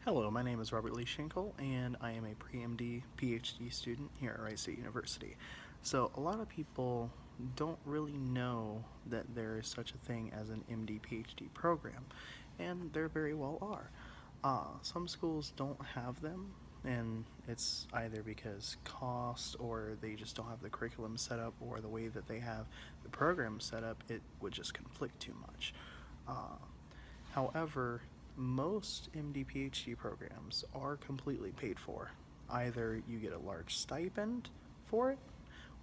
Hello, my name is Robert Lee Schenkel, and I am a Pre-MD/PhD student here at Wright State University. So a lot of people don't really know that there is such a thing as an MD/PhD program, and there very well are. Some schools don't have them, and it's either because cost or they just don't have the curriculum set up, or the way that they have the program set up, it would just conflict too much. However, most MD PhD programs are completely paid for. Either you get a large stipend for it,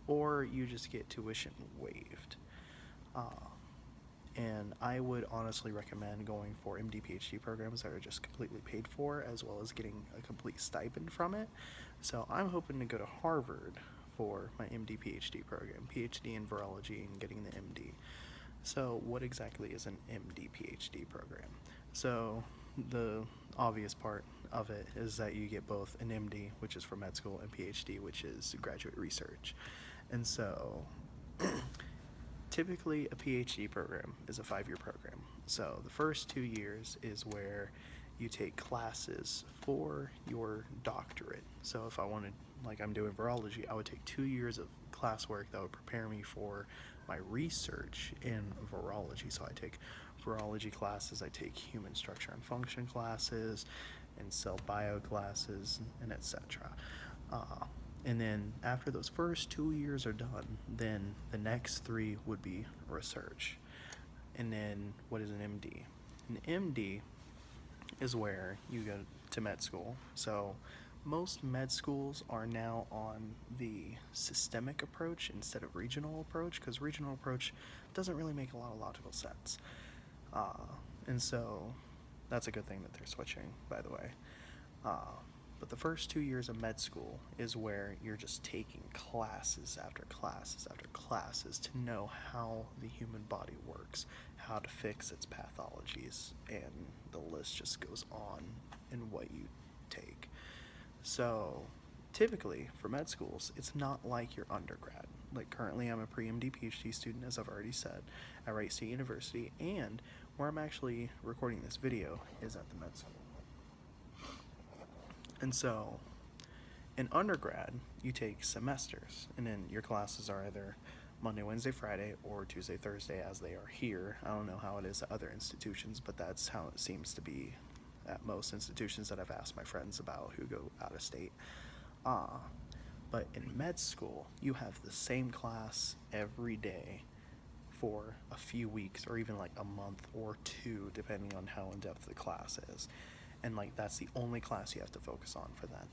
or you just get tuition waived. And I would honestly recommend going for MD PhD programs that are just completely paid for, as well as getting a complete stipend from it. So I'm hoping to go to Harvard for my MD PhD program, PhD in virology, and getting the MD. So what exactly is an MD PhD program? So the obvious part of it is that you get both an MD, which is for med school, and PhD, which is graduate research. And so typically a PhD program is a 5-year program. So the first 2 years is where you take classes for your doctorate. So if I wanted, like I'm doing virology, I would take 2 years of classwork that would prepare me for my research in virology. So I take virology classes, I take human structure and function classes, and cell bio classes, and etc. And then after those first 2 years are done, then the next 3 would be research. And then what is an MD? An MD is where you go to med school. So most med schools are now on the systemic approach instead of regional approach, because regional approach doesn't really make a lot of logical sense. And so that's a good thing that they're switching, by the way. But the first 2 years of med school is where you're just taking classes after classes after classes to know how the human body works, how to fix its pathologies, and the list just goes on in what you take. So typically for med schools, it's not like your undergrad. Like currently I'm a pre-MD PhD student, as I've already said, at Wright State University, and where I'm actually recording this video is at the med school. And so in undergrad, you take semesters, and then your classes are either Monday, Wednesday, Friday, or Tuesday, Thursday, as they are here. I don't know how it is at other institutions, but that's how it seems to be at most institutions that I've asked my friends about who go out of state. But in med school, you have the same class every day for a few weeks, or even like a month or 2, depending on how in-depth the class is. And like that's the only class you have to focus on for that.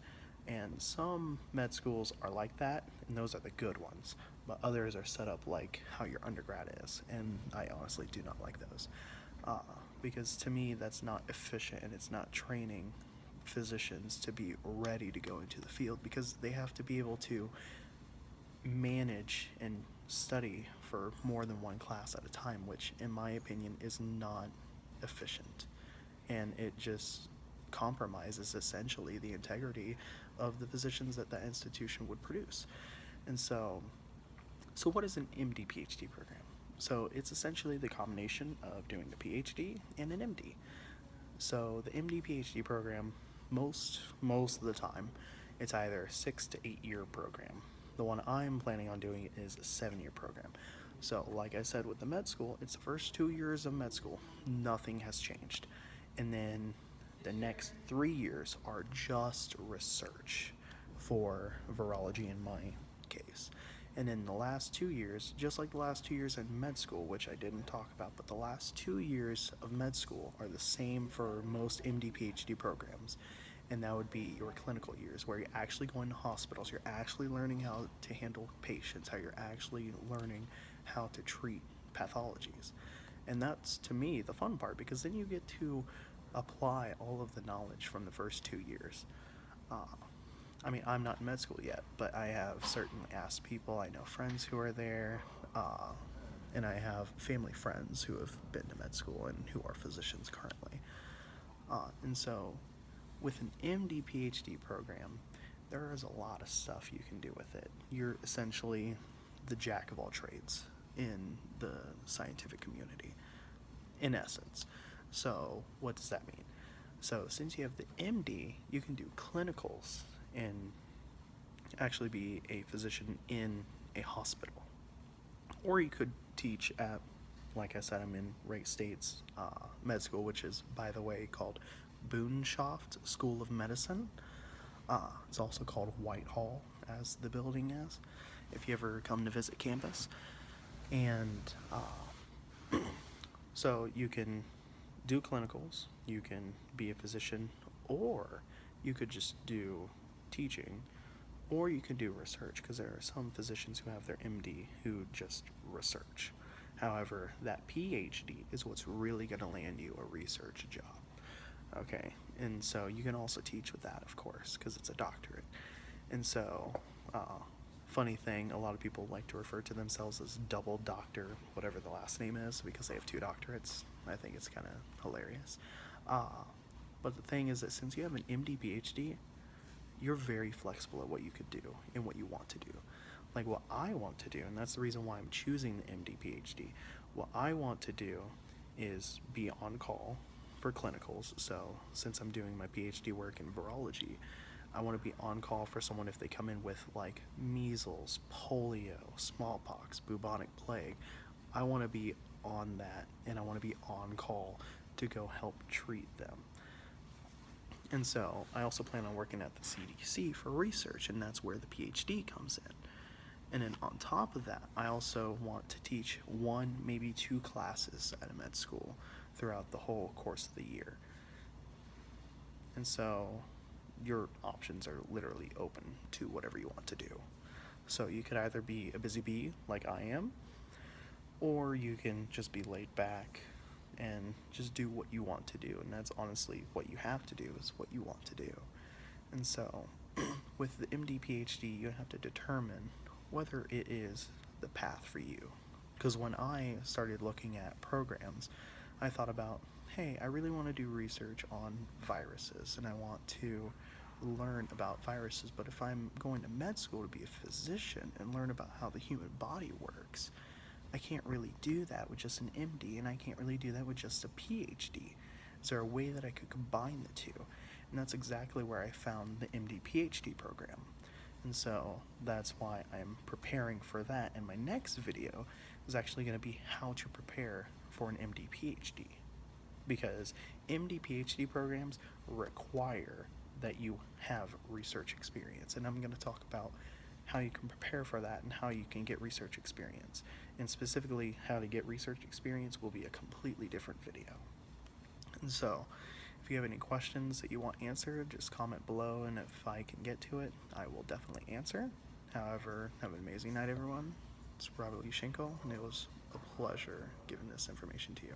And some med schools are like that, and those are the good ones, but others are set up like how your undergrad is, and I honestly do not like those, because to me that's not efficient, and it's not training physicians to be ready to go into the field, because they have to be able to manage and study for more than one class at a time, which in my opinion is not efficient, and it just compromises essentially the integrity of the physicians that that institution would produce. And so what is an MD PhD program? So it's essentially the combination of doing a PhD and an MD. So the MD PhD program, most of the time, it's either a 6 to 8 year program. The one I'm planning on doing is a 7-year program. So like I said with the med school, it's the first 2 years of med school. Nothing has changed. And then the next 3 years are just research for virology in my case. And then the last 2 years, just like the last 2 years in med school, which I didn't talk about, but the last 2 years of med school are the same for most MD PhD programs. And that would be your clinical years, where you're actually going to hospitals, you're actually learning how to handle patients, how you're actually learning how to treat pathologies. And that's, to me, the fun part, because then you get to apply all of the knowledge from the first 2 years. I mean, I'm not in med school yet, but I have certainly asked people. I know friends who are there, and I have family friends who have been to med school and who are physicians currently. And so with an MD PhD program, there is a lot of stuff you can do with it. You're essentially the jack of all trades in the scientific community, in essence. So what does that mean? So since you have the MD, you can do clinicals and actually be a physician in a hospital. Or you could teach at, like I said, I'm in Wright State's med school, which is, by the way, called Boonshoft School of Medicine. It's also called Whitehall, as the building is, if you ever come to visit campus. And so you can do clinicals, you can be a physician, or you could just do teaching, or you can do research, because there are some physicians who have their MD who just research. However, that PhD is what's really going to land you a research job. Okay, and so you can also teach with that, of course, because it's a doctorate. And so, funny thing, a lot of people like to refer to themselves as double doctor, whatever the last name is, because they have 2 doctorates. I think it's kind of hilarious. But the thing is that since you have an MD, PhD, you're very flexible at what you could do and what you want to do. Like what I want to do, and that's the reason why I'm choosing the MD, PhD, what I want to do is be on call for clinicals. So since I'm doing my PhD work in virology, I want to be on call for someone if they come in with like measles, polio, smallpox, bubonic plague. I want to be on that, and I want to be on call to go help treat them. And so I also plan on working at the CDC for research, and that's where the PhD comes in. And then on top of that, I also want to teach 1, maybe 2 classes at a med school throughout the whole course of the year. And so your options are literally open to whatever you want to do. So you could either be a busy bee like I am, or you can just be laid back and just do what you want to do. And that's honestly what you have to do, is what you want to do. And so with the MD, PhD, you have to determine whether it is the path for you. Because when I started looking at programs, I thought about, hey, I really want to do research on viruses, and I want to learn about viruses, but if I'm going to med school to be a physician and learn about how the human body works, I can't really do that with just an MD, and I can't really do that with just a PhD. Is there a way that I could combine the two? And that's exactly where I found the MD PhD program. And so that's why I'm preparing for that. And my next video is actually going to be how to prepare for an MD PhD. Because MD PhD programs require that you have research experience. And I'm going to talk about how you can prepare for that and how you can get research experience. And specifically, how to get research experience will be a completely different video. And so, if you have any questions that you want answered, just comment below, and if I can get to it, I will definitely answer. However, have an amazing night, everyone. It's Robert Lee Schenkel, and it was a pleasure giving this information to you.